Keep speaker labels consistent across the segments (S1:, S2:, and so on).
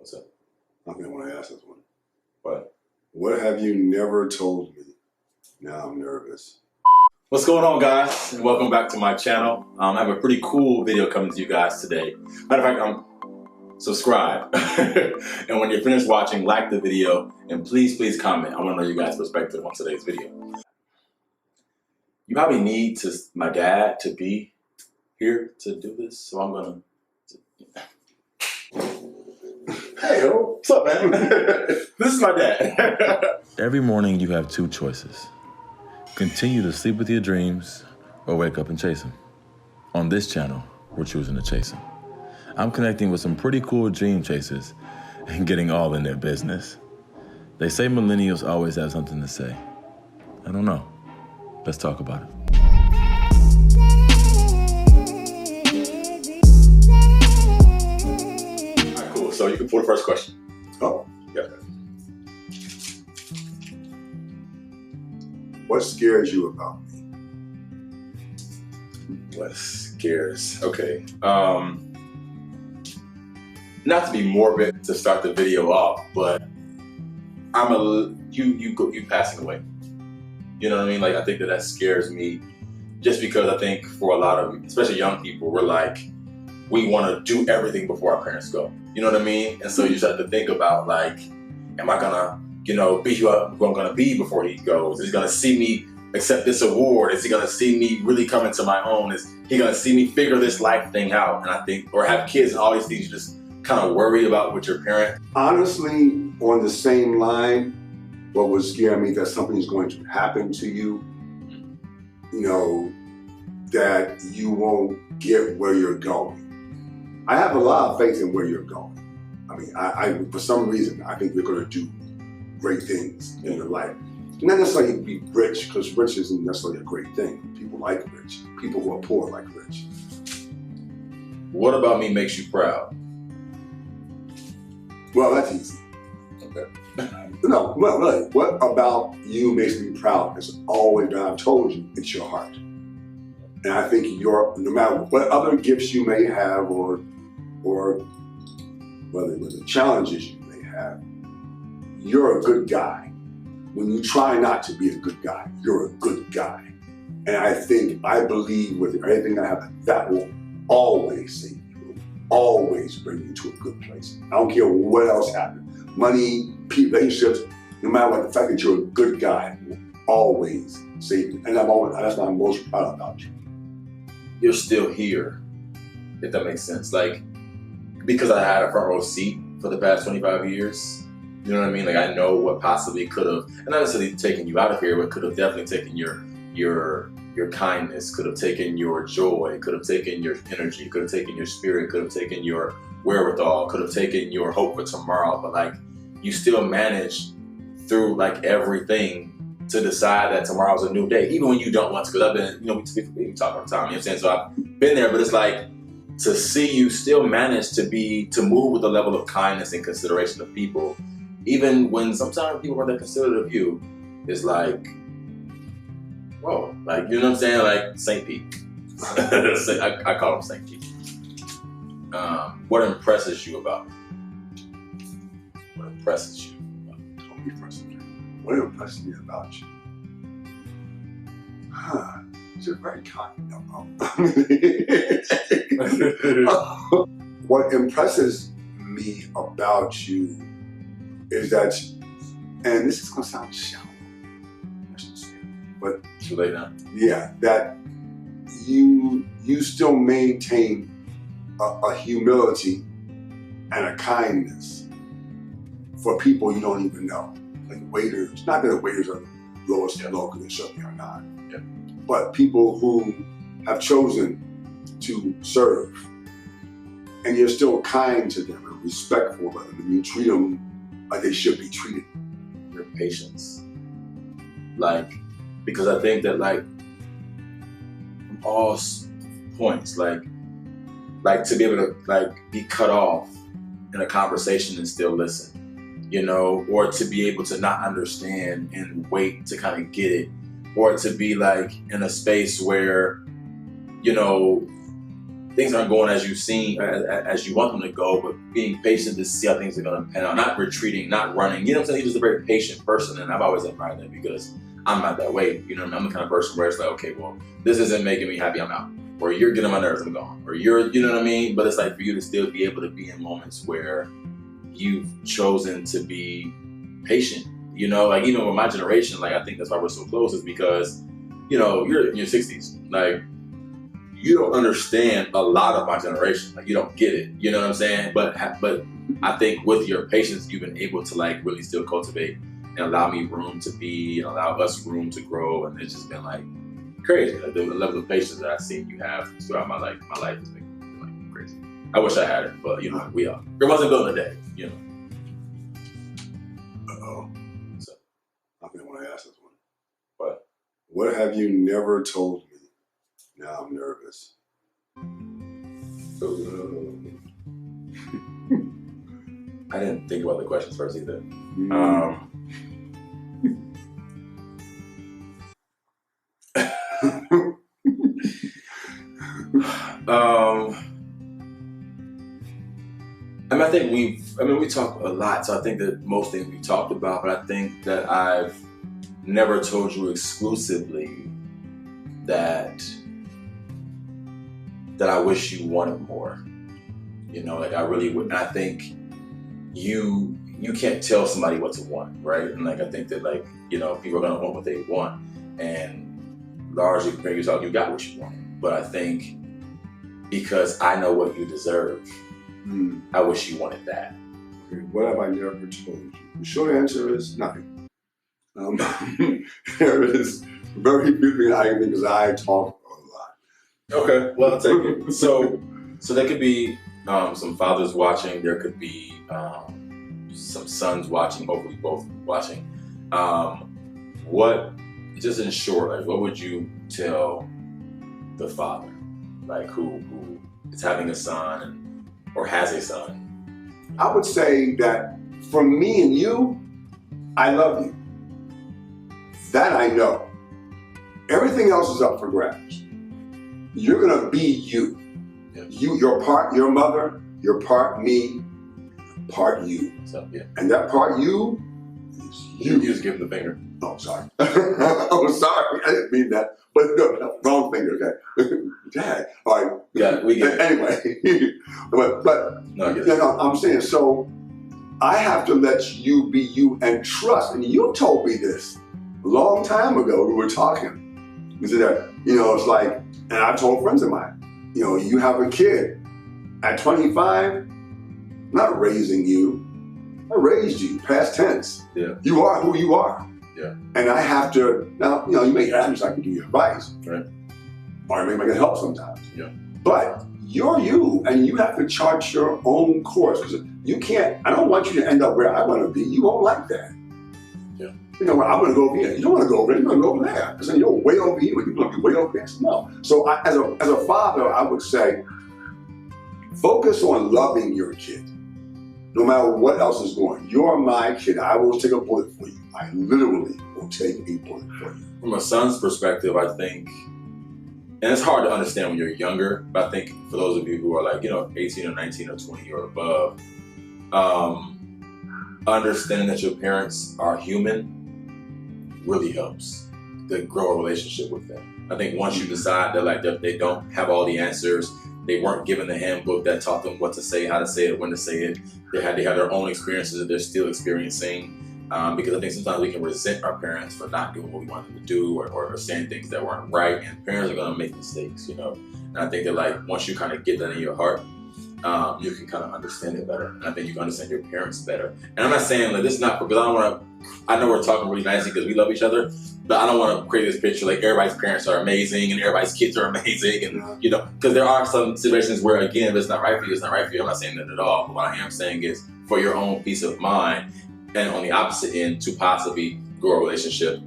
S1: What's up?
S2: I think I want to ask this one.
S1: What?
S2: What have you never told me? Now I'm nervous.
S1: What's going on, guys? And welcome back to my channel. I have a pretty cool video coming to you guys today. Matter of fact, subscribe. And when you're finished watching, like the video, and please comment. I want to know you guys' perspective on today's video. You probably need my dad to be here to do this, so I'm gonna. Hey, what's up, man? This is my dad.
S3: Every morning you have two choices. Continue to sleep with your dreams or wake up and chase them. On this channel, we're choosing to chase them. I'm connecting with some pretty cool dream chasers and getting all in their business. They say millennials always have something to say. I don't know. Let's talk about it.
S1: All right, cool. So you can pull the first question.
S2: Oh,
S1: Yeah.
S2: what scares you about me?
S1: What scares? Okay. Not to be morbid to start the video off, but you passing away. You know what I mean? Like, I think that scares me, just because I think for a lot of, especially young people, we're like, we want to do everything before our parents go. You know what I mean? And so you just have to think about, like, am I gonna, be who I'm gonna be before he goes? Is he gonna see me accept this award? Is he gonna see me really come into my own? Is he gonna see me figure this life thing out? And I think, or have kids and all these things you just kind of worry about with your parent.
S2: Honestly, on the same line, what would scare me that something's going to happen to you, that you won't get where you're going. I have a lot of faith in where you're going. I mean, I for some reason, I think you're going to do great things in your life. Not necessarily be rich, because rich isn't necessarily a great thing. People like rich. People who are poor like rich.
S1: What about me makes you proud?
S2: Well, that's easy.
S1: Okay.
S2: No, well, really, what about you makes me proud? It's always been, I've told you, it's your heart. And I think no matter what other gifts you may have, or whether the challenges you may have, you're a good guy. When you try not to be a good guy, you're a good guy. And I believe with everything I have, that will always save you, always bring you to a good place. I don't care what else happens. Money, relationships, no matter what, the fact that you're a good guy will always save you. And that's what I'm most proud about you.
S1: You're still here, if that makes sense. Like, because I had a front row seat for the past 25 years, you know what I mean? Like, I know what possibly could have, and not necessarily taken you out of here, but could have definitely taken your kindness, could have taken your joy, could have taken your energy, could have taken your spirit, could have taken your wherewithal, could have taken your hope for tomorrow. But like, you still managed through like everything to decide that tomorrow's a new day, even when you don't want to. Because I've been, we talk all the time, you know what I'm saying? So I've been there, but it's like, to see you still manage to move with a level of kindness and consideration of people, even when sometimes people aren't that considerate of you, is like, whoa, like, you know what I'm saying? Like St. Pete. I call him St. Pete. What impresses you about me? What impresses you?
S2: Don't be frustrated. What impresses me about you? You're very kind. What impresses me about you is that, and this is going to sound shallow, I should say, but
S1: Too late now.
S2: yeah, that you still maintain a humility and a kindness for people you don't even know. Like waiters, not that waiters are the lowest low, because they certainly are not.
S1: Yeah. But
S2: People who have chosen to serve, and you're still kind to them and respectful of them, and you treat them like they should be treated.
S1: your patience. Like, because I think that, like, from all points, like to be able to like be cut off in a conversation and still listen, or to be able to not understand and wait to kind of get it, or to be like in a space where, things aren't going as you've seen, as you want them to go, but being patient to see how things are going to pan out, not retreating, not running. You know what I'm saying? He's just a very patient person, and I've always admired that because I'm not that way. You know what I mean? I'm the kind of person where it's like, okay, well, this isn't making me happy, I'm out. Or you're getting on my nerves, I'm gone. Or you're, you know what I mean? But it's like for you to still be able to be in moments where you've chosen to be patient. You know, like even with my generation, like I think that's why we're so close is because, you know, you're in your 60s. Like, you don't understand a lot of my generation. Like, you don't get it. You know what I'm saying? But I think with your patience, you've been able to like really still cultivate and allow me room to be, and allow us room to grow. And it's just been like crazy. Like the level of patience that I've seen you have throughout my life has been like crazy. I wish I had it, but you know, we are. It wasn't built in a day, you know. So
S2: I think I want to ask this one.
S1: What?
S2: What have you never told me? Now I'm nervous.
S1: I didn't think about the questions first either. I think we talk a lot, so I think that most things we talked about, but I think that I've never told you exclusively that I wish you wanted more. You know, like I really would. And I think you can't tell somebody what to want, right? And like I think that like, you know, people are gonna want what they want, and largely compared to yourself, you got what you wanted. But I think because I know what you deserve, I wish you wanted that.
S2: Okay, what have I never told you? The short answer is nothing. There is very few I can think because I talk a lot.
S1: Okay, well, I'll take it. So there could be some fathers watching. There could be some sons watching. Hopefully, both watching. What, just in short, like, what would you tell the father, like who is having a son or has a son?
S2: I would say that for me and you, I love you. That I know. Everything else is up for grabs. You're gonna be you.
S1: Yeah.
S2: You're part your mother, you're part me, part you.
S1: So, yeah.
S2: And that part you is you.
S1: You just give him the finger.
S2: Oh, sorry. I'm sorry. I didn't mean that. But no, wrong finger, okay. Dad. All right.
S1: Yeah, we get it.
S2: Anyway. but
S1: no, I get it.
S2: No, I'm saying, so I have to let you be you and trust. And you told me this a long time ago. We were talking. You said that, you know, it's like, and I told friends of mine, you know, you have a kid at 25, I'm not raising you. I raised you, past tense.
S1: Yeah.
S2: You are who you are.
S1: Yeah.
S2: And I have to, now, you know, you may ask me so I can give you advice.
S1: Right.
S2: Or maybe I can help sometimes.
S1: Yeah.
S2: But you're you, and you have to chart your own course. Because you can't, I don't want you to end up where I want to be. You won't like that.
S1: Yeah.
S2: You know, I'm going to go over here. You don't want to go over there. You're going to go over there. Because then you're way over here, and you're going to be way over there. No. So as a father, I would say, focus on loving your kid. No matter what else is going. You're my kid. I will take a bullet for you. I literally will take a bullet for you.
S1: From a son's perspective, I think, and it's hard to understand when you're younger, but I think for those of you who are like, you know, 18 or 19 or 20 or above, understanding that your parents are human really helps to grow a relationship with them. I think once you decide that like they don't have all the answers, they weren't given the handbook that taught them what to say, how to say it, when to say it. They have their own experiences that they're still experiencing. Because I think sometimes we can resent our parents for not doing what we want them to do or saying things that weren't right. And parents are going to make mistakes, you know. And I think that like once you kind of get that in your heart, you can kind of understand it better. And I think you can understand your parents better. And I'm not saying like this is not because I know we're talking really nicely because we love each other, but I don't want to create this picture like everybody's parents are amazing and everybody's kids are amazing. And, you know, because there are some situations where, again, if it's not right for you, it's not right for you. I'm not saying that at all. But what I am saying is for your own peace of mind and on the opposite end to possibly grow a relationship,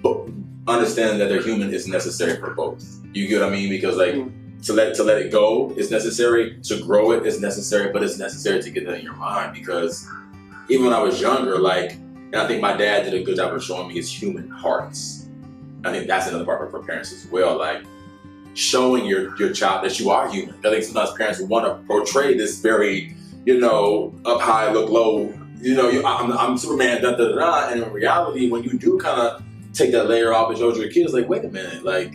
S1: but understanding that they're human is necessary for both. You get what I mean? Because like to let it go is necessary, to grow it is necessary, but it's necessary to get that in your mind because even when I was younger, like, and I think my dad did a good job of showing me his human hearts. I think that's another part for parents as well. Like, showing your child that you are human. I think sometimes parents want to portray this very, up high, look low. I'm Superman, da da da. And in reality, when you do kind of take that layer off and show your kids, like, wait a minute, like,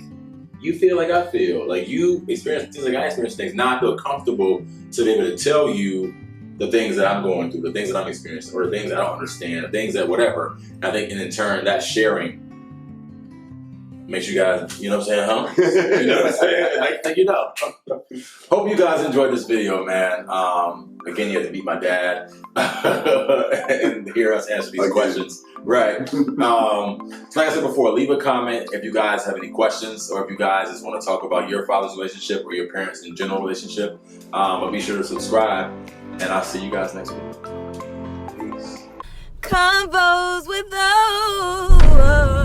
S1: you feel like I feel, like you experience things like I experience things. Now I feel comfortable to be able to tell you the things that I'm going through, the things that I'm experiencing, or the things that I don't understand, the things that whatever. I think, and in turn, that sharing makes you guys, you know what I'm saying, huh? You know what I'm saying? Hope you guys enjoyed this video, man. Again, you have to beat my dad and hear us answer these questions. Right. So like I said before, leave a comment if you guys have any questions, or if you guys just want to talk about your father's relationship or your parents' in general relationship. But be sure to subscribe, and I'll see you guys next week. Peace.
S4: Convos with those.